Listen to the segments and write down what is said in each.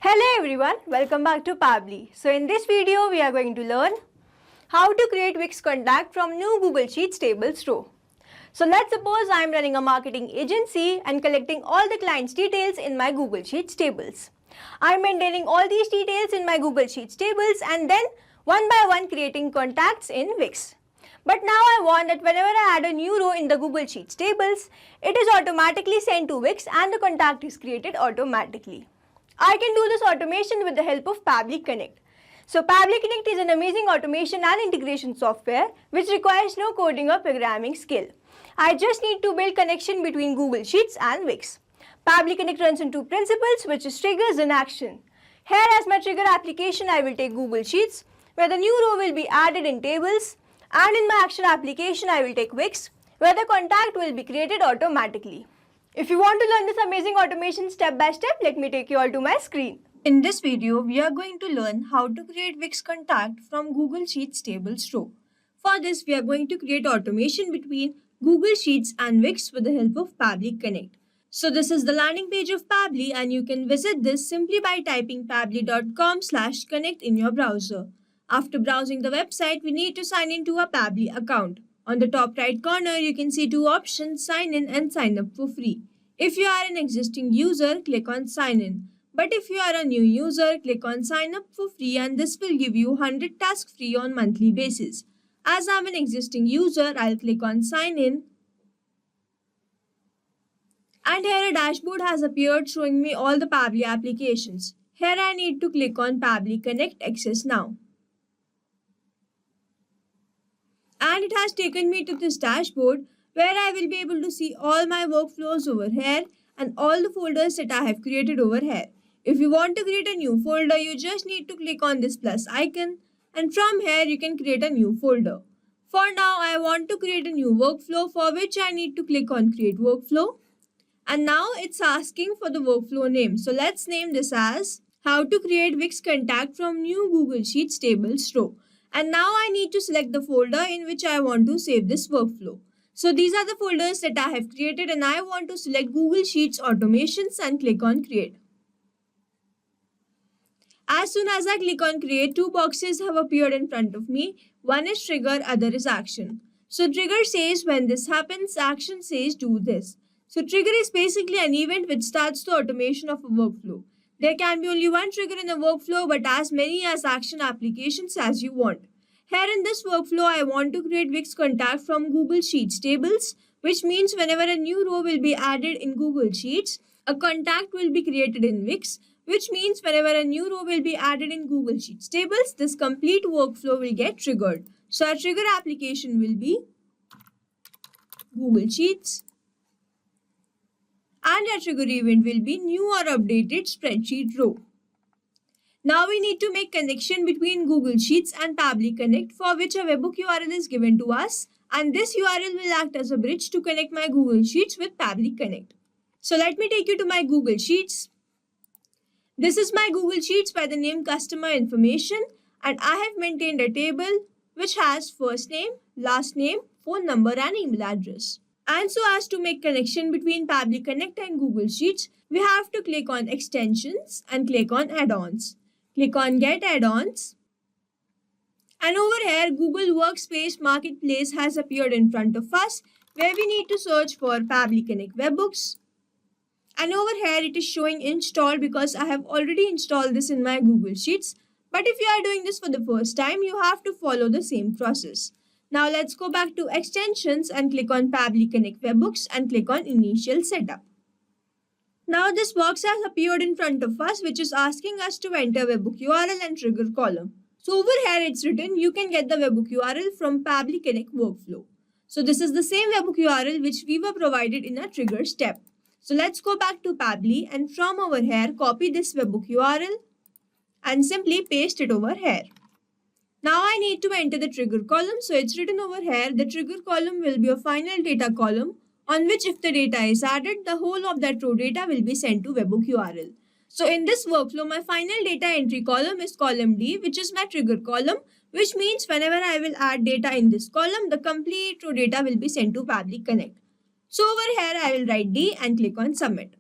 Hello everyone, welcome back to Pably. So in this video we are going to learn how to create Wix contact from new Google Sheets tables row. So let's suppose I am running a marketing agency and collecting all the clients' details in my Google Sheets tables. I am maintaining all these details in my Google Sheets tables and then one by one creating contacts in Wix. But now I want that whenever I add a new row in the Google Sheets tables, it is automatically sent to Wix and the contact is created automatically. I can do this automation with the help of Pably Connect. So Pably Connect is an amazing automation and integration software which requires no coding or programming skill. I just need to build connection between Google Sheets and Wix. Pably Connect runs on two principles, which is triggers and action. Here as my trigger application, I will take Google Sheets where the new row will be added in tables, and in my action application I will take Wix where the contact will be created automatically. If you want to learn this amazing automation step by step, let me take you all to my screen. In this video, we are going to learn how to create Wix contact from Google Sheets tables row. For this, we are going to create automation between Google Sheets and Wix with the help of Pably Connect. So this is the landing page of Pably and you can visit this simply by typing pably.com/connect in your browser. After browsing the website, we need to sign into a Pably account. On the top right corner, you can see two options, sign in and sign up for free. If you are an existing user, click on sign in. But if you are a new user, click on sign up for free and this will give you 100 tasks free on monthly basis. As I'm an existing user, I'll click on sign in. And here a dashboard has appeared showing me all the Pably applications. Here I need to click on Pably Connect Access Now. And it has taken me to this dashboard where I will be able to see all my workflows over here and all the folders that I have created over here. If you want to create a new folder, you just need to click on this plus icon and from here you can create a new folder. For now, I want to create a new workflow for which I need to click on create workflow. And now it's asking for the workflow name. So let's name this as how to create Wix contact from new Google Sheets tables row. And now I need to select the folder in which I want to save this workflow. So these are the folders that I have created and I want to select Google Sheets automations and click on create. As soon as I click on create, two boxes have appeared in front of me. One is trigger, other is action. So trigger says when this happens, action says do this. So trigger is basically an event which starts the automation of a workflow. There can be only one trigger in a workflow but as many as action applications as you want. Here in this workflow, I want to create Wix contact from Google Sheets tables, which means whenever a new row will be added in Google Sheets, a contact will be created in Wix, which means whenever a new row will be added in Google Sheets tables, this complete workflow will get triggered. So our trigger application will be Google Sheets. And our trigger event will be new or updated spreadsheet row. Now we need to make connection between Google Sheets and Pably Connect, for which a webhook URL is given to us and this URL will act as a bridge to connect my Google Sheets with Pably Connect. So let me take you to my Google Sheets. This is my Google Sheets by the name customer information and I have maintained a table which has first name, last name, phone number and email address. And so as to make connection between Pably Connect and Google Sheets, we have to click on extensions and click on add-ons. Click on get add-ons. And over here, Google Workspace Marketplace has appeared in front of us where we need to search for Pably Connect webhooks. And over here, it is showing installed because I have already installed this in my Google Sheets. But if you are doing this for the first time, you have to follow the same process. Now let's go back to extensions and click on Pably Connect webhooks and click on initial setup. Now this box has appeared in front of us which is asking us to enter webhook URL and trigger column. So over here it's written you can get the webhook URL from Pably Connect workflow. So this is the same webhook URL which we were provided in our trigger step. So let's go back to Pably and from over here copy this webhook URL and simply paste it over here. Now I need to enter the trigger column. So it's written over here, the trigger column will be a final data column on which if the data is added, the whole of that row data will be sent to webhook URL. So in this workflow, my final data entry column is column D, which is my trigger column, which means whenever I will add data in this column, the complete row data will be sent to Pably Connect. So over here, I will write D and click on submit.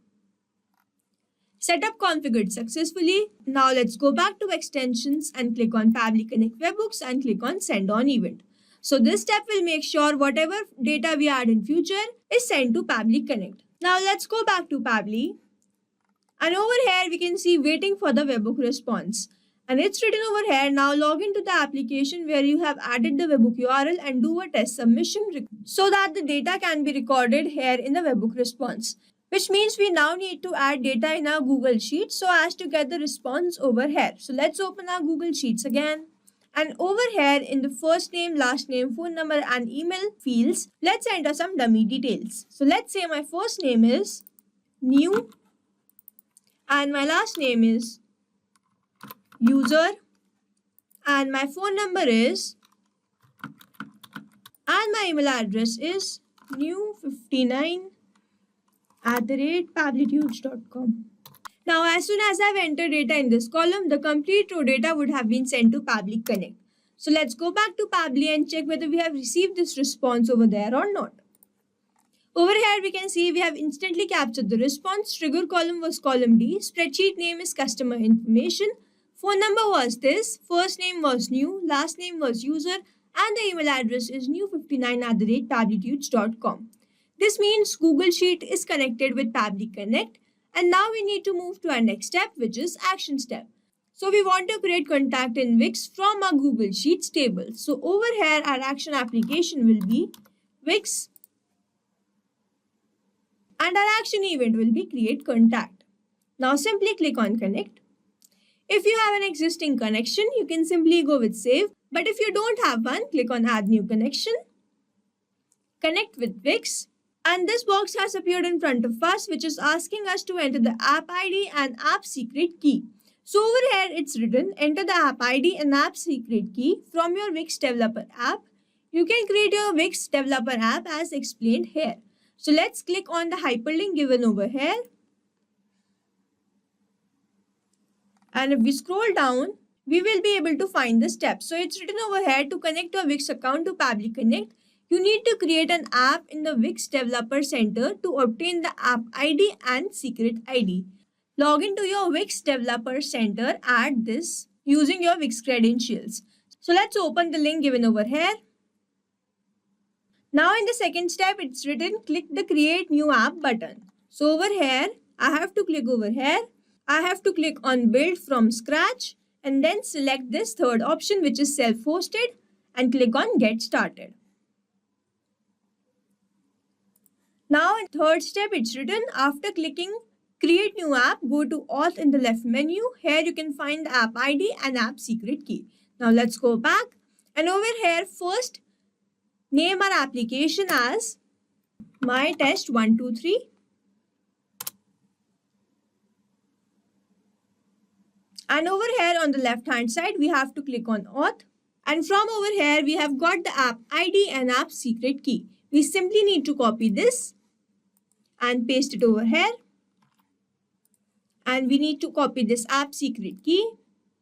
Setup configured successfully. Now let's go back to extensions and click on Pabbly Connect Webhooks and click on Send on Event. So this step will make sure whatever data we add in future is sent to Pabbly Connect. Now let's go back to Pabbly. And over here we can see waiting for the webhook response. And it's written over here, now log into the application where you have added the webhook URL and do a test submission so that the data can be recorded here in the webhook response. Which means we now need to add data in our Google Sheets so as to get the response over here. So let's open our Google Sheets again. And over here in the first name, last name, phone number and email fields, let's enter some dummy details. So let's say my first name is New and my last name is User and my phone number is and my email address is new59@pablitudes.com. Now, as soon as I've entered data in this column, the complete row data would have been sent to Pabbly Connect. So let's go back to Pabbly and check whether we have received this response over there or not. Over here, we can see we have instantly captured the response. Trigger column was column D. Spreadsheet name is customer information. Phone number was this. First name was New. Last name was User. And the email address is new59@pablitudes.com. This means Google Sheet is connected with Pabbly Connect. And now we need to move to our next step, which is action step. So we want to create contact in Wix from our Google Sheets table. So over here, our action application will be Wix. And our action event will be create contact. Now simply click on connect. If you have an existing connection, you can simply go with save. But if you don't have one, click on add new connection. Connect with Wix. And this box has appeared in front of us, which is asking us to enter the app ID and app secret key. So over here, it's written, enter the app ID and app secret key from your Wix developer app. You can create your Wix developer app as explained here. So let's click on the hyperlink given over here. And if we scroll down, we will be able to find the steps. So it's written over here, to connect your Wix account to Pabbly Connect, you need to create an app in the Wix Developer Center to obtain the app ID and secret ID. Log into your Wix Developer Center at this using your Wix credentials. So let's open the link given over here. Now in the second step, it's written, click the create new app button. So over here, I have to click over here. I have to click on build from scratch and then select this third option, which is self-hosted, and click on get started. Now in third step, it's written, after clicking create new app, go to auth in the left menu. Here you can find the app ID and app secret key. Now let's go back, and over here first name our application as My Test 123. And over here on the left hand side, we have to click on auth. And from over here, we have got the app ID and app secret key. We simply need to copy this and paste it over here. And we need to copy this app secret key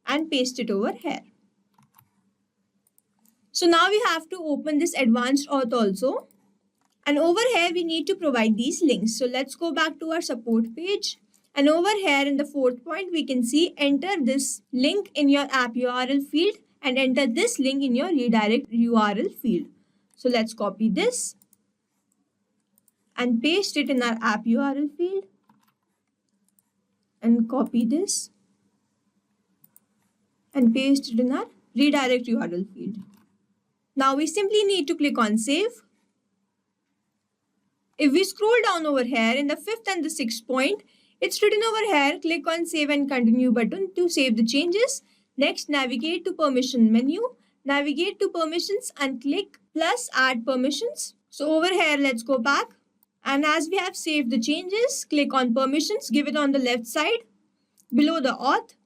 and paste it over here. So now we have to open this advanced auth also. And over here, we need to provide these links. So let's go back to our support page. And over here in the fourth point, we can see enter this link in your app URL field and enter this link in your redirect URL field. So let's copy this and paste it in our app URL field. And copy this and paste it in our redirect URL field. Now we simply need to click on save. If we scroll down over here in the fifth and the sixth point, it's written over here, click on save and continue button to save the changes. Next, navigate to permission menu, navigate to permissions and click plus add permissions. So over here, let's go back. And as we have saved the changes, click on permissions, give it on the left side below the auth.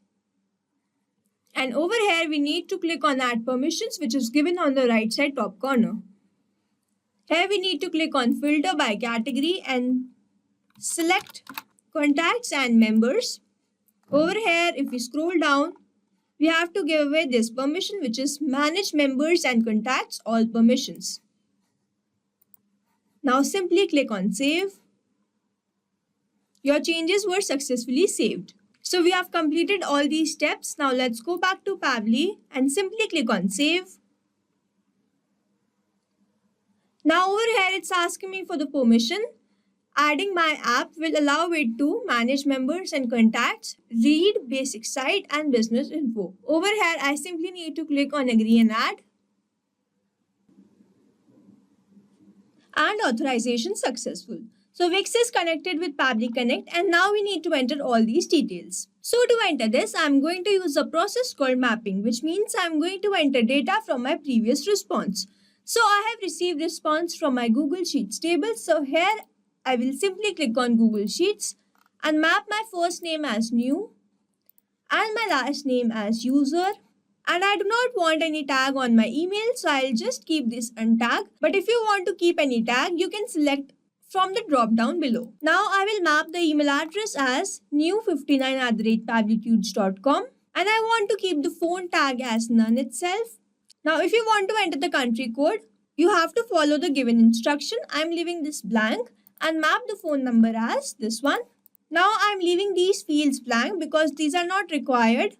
And over here, we need to click on add permissions, which is given on the right side top corner. Here we need to click on filter by category and select contacts and members. Over here, if we scroll down, we have to give away this permission, which is manage members and contacts all permissions. Now simply click on save Your changes were successfully saved. So we have completed all these steps. Now let's go back to Pabbly and simply click on save. Now over here it's asking me for the permission. Adding my app will allow it to manage members and contacts, read basic site and business info. Over here I simply need to click on agree and add. And authorization successful. So Wix is connected with Pabbly Connect and now we need to enter all these details. So to enter this, I'm going to use a process called mapping, which means I'm going to enter data from my previous response. So I have received response from my Google Sheets table. So here I will simply click on Google Sheets and map my first name as new and my last name as user. And I do not want any tag on my email, so I'll just keep this untagged. But if you want to keep any tag, you can select from the drop down below. Now I will map the email address as new59@pablitudes.com and I want to keep the phone tag as none itself. Now if you want to enter the country code, you have to follow the given instruction. I'm leaving this blank and map the phone number as this one. Now I'm leaving these fields blank because these are not required.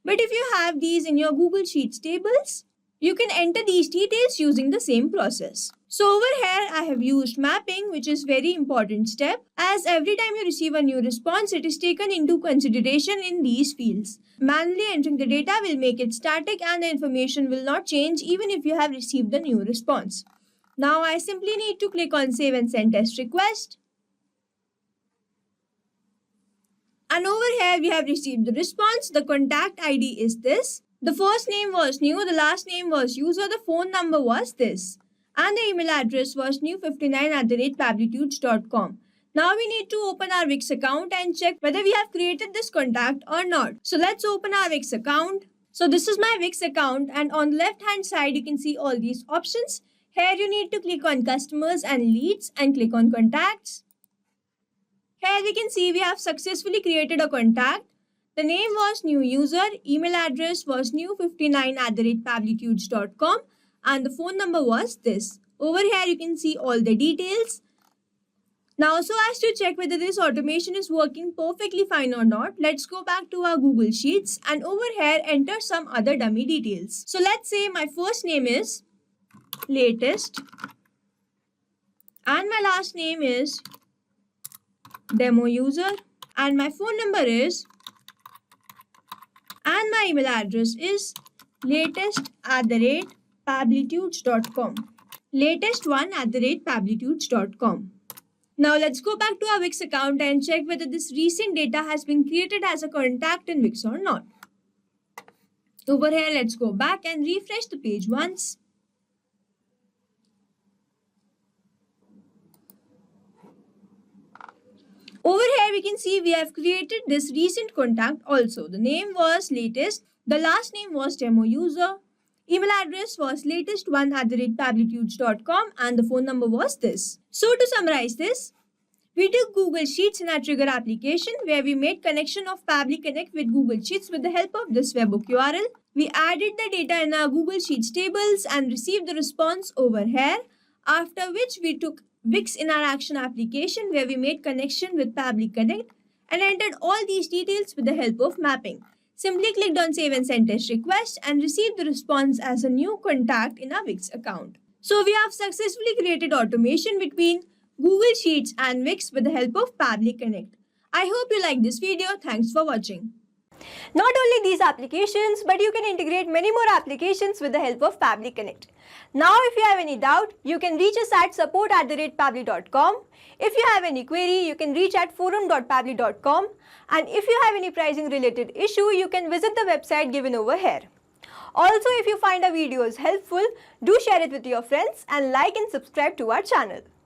But if you have these in your Google Sheets tables, you can enter these details using the same process. So over here, I have used mapping, which is very important step, as every time you receive a new response, it is taken into consideration in these fields. Manually entering the data will make it static and the information will not change even if you have received the new response. Now I simply need to click on save and send test request. And over here we have received the response. The contact ID is this. The first name was new, the last name was user, the phone number was this. And the email address was new59@pablitudes.com. Now we need to open our Wix account and check whether we have created this contact or not. So let's open our Wix account. So this is my Wix account and on the left hand side you can see all these options. Here you need to click on customers and leads and click on contacts. Here we can see we have successfully created a contact. The name was new user, email address was new59@pablitudes.com and the phone number was this. Over here you can see all the details. Now so as to check whether this automation is working perfectly fine or not, let's go back to our Google Sheets and over here enter some other dummy details. So let's say my first name is latest and my last name is demo user and my phone number is and my email address is latest@pablitudes.com. latest1@pablitudes.com. Now let's go back to our Wix account and check whether this recent data has been created as a contact in Wix or not. Over here, let's go back and refresh the page once. Over here, we can see we have created this recent contact also. The name was latest, the last name was demo user, email address was latest1@pablitudes.com and the phone number was this. So to summarize this, we took Google Sheets in our Trigger application where we made connection of Pabbly Connect with Google Sheets with the help of this webhook URL. We added the data in our Google Sheets tables and received the response over here, after which we took Wix in our Action application where we made connection with Pabbly Connect and entered all these details with the help of mapping. Simply clicked on save and send test request and received the response as a new contact in our Wix account. So we have successfully created automation between Google Sheets and Wix with the help of Pabbly Connect. I hope you like this video. Thanks for watching. Not only these applications, but you can integrate many more applications with the help of Pabbly Connect. Now, if you have any doubt, you can reach us at support@pabbly.com. If you have any query, you can reach at forum.pabbly.com. And if you have any pricing related issue, you can visit the website given over here. Also, if you find our videos helpful, do share it with your friends and like and subscribe to our channel.